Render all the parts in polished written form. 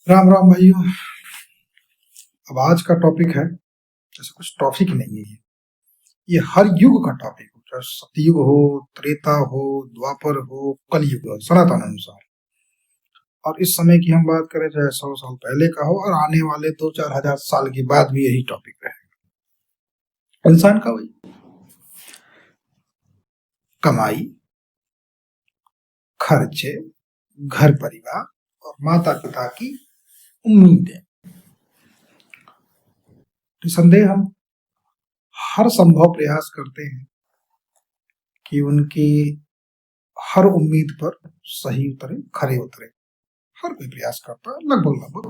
राम राम भाइयों। अब आज का टॉपिक है, जैसे कुछ टॉपिक नहीं है ये हर युग का टॉपिक हो, चाहे सतयुग हो, त्रेता हो, द्वापर हो, कलयुग हो, सनातन अनुसार। और इस समय की हम बात करें, चाहे 100 साल पहले का हो और आने वाले 2-4 हजार साल के बाद भी यही टॉपिक रहेगा। इंसान का वही कमाई, खर्चे, घर परिवार और माता पिता की उम्मीदें। निसंदेह हम हर संभव प्रयास करते हैं कि उनकी हर उम्मीद पर सही उतरे, खरे उतरे। हर कोई प्रयास करता है, लगभग लगभग।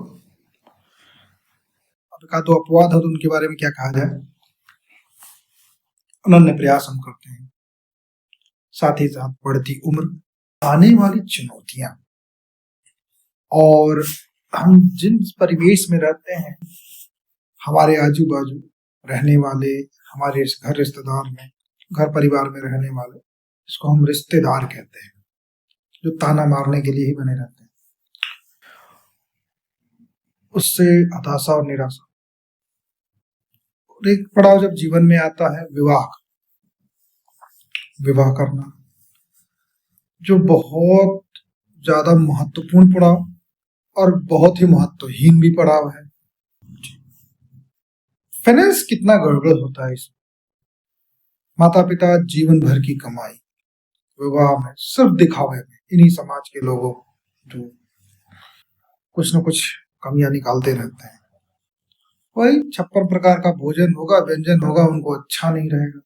अब का तो अपवाद है, तो उनके बारे में क्या कहा जाए। अनन्य प्रयास हम करते हैं, साथ ही साथ बढ़ती उम्र, आने वाली चुनौतियां, और हम जिन परिवेश में रहते हैं, हमारे आजू बाजू रहने वाले, हमारे घर रिश्तेदार में, घर परिवार में रहने वाले, इसको हम रिश्तेदार कहते हैं, जो ताना मारने के लिए ही बने रहते हैं। उससे हताशा और निराशा। और एक पड़ाव जब जीवन में आता है, विवाह करना, जो बहुत ज्यादा महत्वपूर्ण पड़ाव और बहुत ही महत्वहीन भी पड़ाव है। फाइनेंस कितना गड़बड़ होता है इसमें। माता पिता जीवन भर की कमाई विवाह में सिर्फ दिखावे में, इन्हीं समाज के लोगों जो कुछ न कुछ कमियां निकालते रहते हैं। वही 56 प्रकार का भोजन होगा, व्यंजन होगा, उनको अच्छा नहीं रहेगा।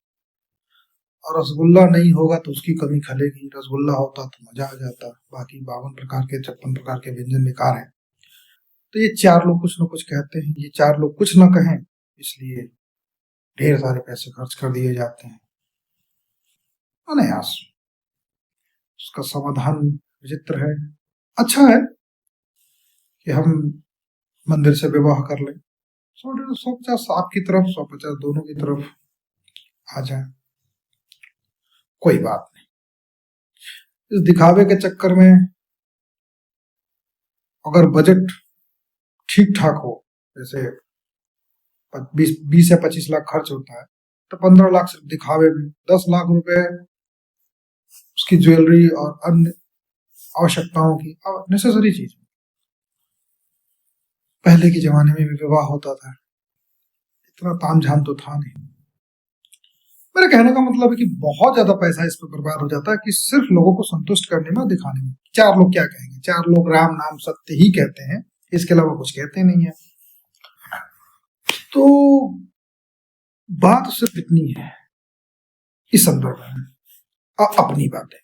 और रसगुल्ला नहीं होगा तो उसकी कमी खलेगी। रसगुल्ला होता तो मजा आ जाता। बाकी 52 प्रकार के, 56 प्रकार के व्यंजन बेकार हैं। तो ये चार लोग कुछ न कुछ कहते हैं, ये चार लोग कुछ न कहें, इसलिए ढेर सारे पैसे खर्च कर दिए जाते हैं अनायास। उसका समाधान विचित्र है। अच्छा है कि हम मंदिर से विवाह कर लें, 100-150 आपकी तरफ, 150 दोनों की तरफ आ जाए, कोई बात नहीं। इस दिखावे के चक्कर में अगर बजट ठीक ठाक हो, जैसे 20 या 25 लाख खर्च होता है, तो 15 लाख सिर्फ दिखावे में, 10 लाख रुपए उसकी ज्वेलरी और अन्य आवश्यकताओं की, नेसेसरी चीज। पहले के जमाने में भी विवाह होता था, इतना तामझाम तो था नहीं। मेरे कहने का मतलब है कि बहुत ज्यादा पैसा इस पर बर्बाद हो जाता है कि सिर्फ लोगों को संतुष्ट करने में, दिखाने में। चार लोग क्या कहेंगे? चार लोग राम नाम सत्य ही कहते हैं, इसके अलावा कुछ कहते नहीं है। तो बात सिर्फ इतनी है इस संदर्भ में। अपनी बात है,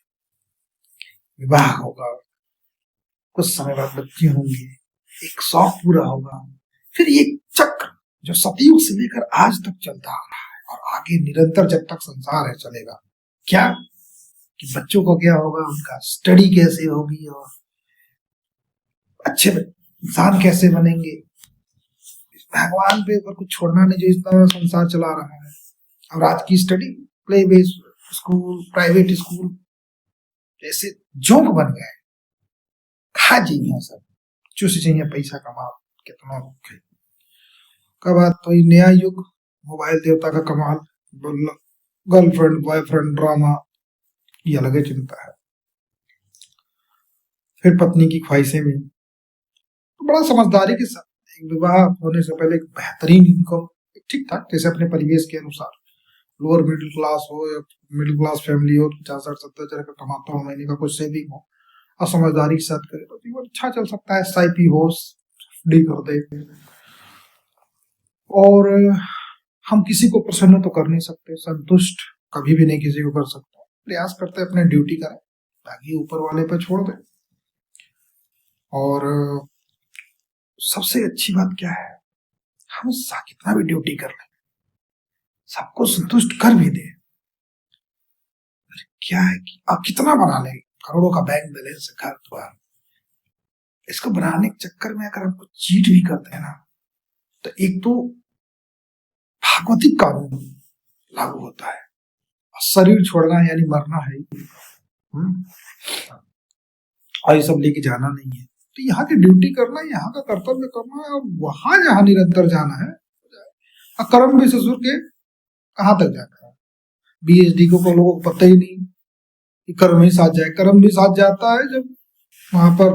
विवाह होगा, कुछ समय बाद बच्चे होंगे, एक शौक पूरा होगा, फिर ये चक्र जो सतयुग से लेकर आज तक चलता आ रहा है और आगे निरंतर जब तक संसार है चलेगा। क्या कि बच्चों को क्या होगा, उनका स्टडी कैसे होगी और अच्छे इंसान कैसे बनेंगे। भगवान पे अगर कुछ छोड़ना नहीं, जो इतना संसार चला रहा है। और आज की study, play based school, private school जैसे जोंक बन गए। खा चाहिए सब, चूस चाहिए, पैसा कमा, कितना भूखे। कब बात तो नया युग, मोबाइल देवता का कमाल, गर्लफ्रेंड बॉयफ्रेंड ड्रामा, ये अलग चिंता है। फिर पत्नी की ख्वाहिशें भी। तो बड़ा समझदारी के साथ विवाह होने से पहले एक बेहतरीन इनकम, ठीक ठाक, जैसे अपने परिवेश के अनुसार, लोअर मिडिल क्लास हो या मिडिल क्लास फैमिली हो, 50-60-70 हजार का कमाता हो, महीने का कुछ सेविंग हो और समझदारी के साथ करे तो जीवन अच्छा चल सकता है। SIP हो, डी कर दे। और हम किसी को प्रसन्न तो कर नहीं सकते, संतुष्ट कभी भी नहीं किसी को कर सकते। प्रयास करते अपने ड्यूटी करें, बाकी ऊपर वाले पर छोड़ दें। और सबसे अच्छी बात क्या है, हम कितना भी ड्यूटी कर लें, सबको संतुष्ट कर भी दे। क्या है कि आप कितना बना लें, करोड़ों का बैंक बैलेंस, घर द्वार, इसको बनाने के चक्कर में अगर हम कुछ चीट भी करते हैं ना, तो एक तो भागवतिक कानून लागू होता है, शरीर छोड़ना यानी मरना है। और ये सब लेके जाना नहीं है। तो यहाँ की ड्यूटी करना, यहाँ का कर्तव्य करना है, और वहां जहाँ निरंतर जाना है। और कर्म भी ससुर के कहाँ तक जाता है। बीएचडी को लोगों को पता ही नहीं कि कर्म ही साथ जाए। कर्म भी साथ जाता है जब वहां पर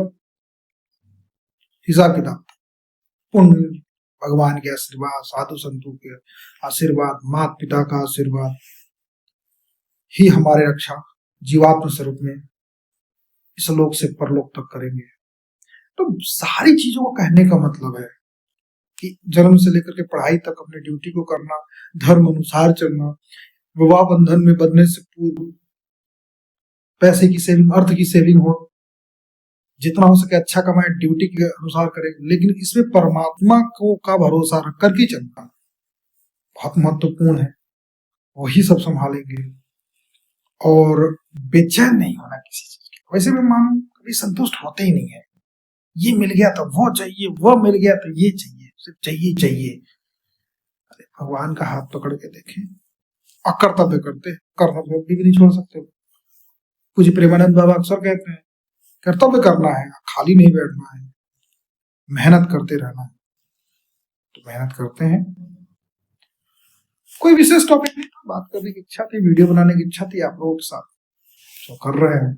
हिसाब किताब, पुण्य, भगवान के आशीर्वाद, साधु संतों के आशीर्वाद, माता पिता का आशीर्वाद ही हमारे रक्षा जीवात्म स्वरूप में इस लोक से परलोक तक करेंगे। तो सारी चीजों को कहने का मतलब है कि जन्म से लेकर के पढ़ाई तक अपनी ड्यूटी को करना, धर्म अनुसार चलना, विवाह बंधन में बंधने से पूर्व पैसे की सेविंग, अर्थ की सेविंग हो, जितना हो सके अच्छा कमाए, ड्यूटी के अनुसार करें, लेकिन इसमें परमात्मा को का भरोसा रख करके चलना बहुत महत्वपूर्ण है। वही सब संभालेंगे। और बेचैन नहीं होना किसी चीज के। वैसे मैं मानूं कभी संतुष्ट होते ही नहीं है। ये मिल गया तो वो चाहिए, वो मिल गया तो ये चाहिए, सिर्फ चाहिए चाहिए। अरे भगवान का हाथ पकड़ के देखें, अकर्तव्य करते, कर्तव्य भी नहीं छोड़ सकते। पूज्य प्रेमानंद बाबा अक्सर कहते हैं कर्तव्य करना है, खाली नहीं बैठना है, मेहनत करते रहना है। तो मेहनत करते हैं। कोई विशेष टॉपिक नहीं, बात करने की इच्छा थी, वीडियो बनाने की इच्छा थी आप लोगों के साथ, जो कर रहे हैं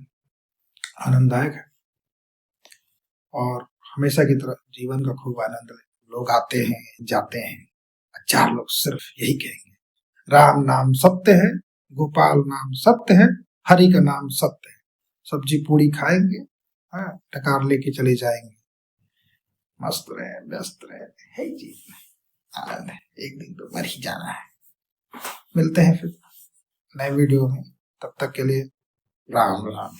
आनंददायक है। और हमेशा की तरह जीवन का खूब आनंद ले। लोग आते हैं जाते हैं, 4 लोग सिर्फ यही कहेंगे, राम नाम सत्य है, गोपाल नाम सत्य है, हरि का नाम सत्य है। सब्जी पूरी खाएंगे, टकार लेके चले जाएंगे, मस्त रहे, व्यस्त रहे, है जी आनंद है। एक दिन तो मर ही जाना है। मिलते हैं फिर नए वीडियो में, तब तक के लिए राम राम।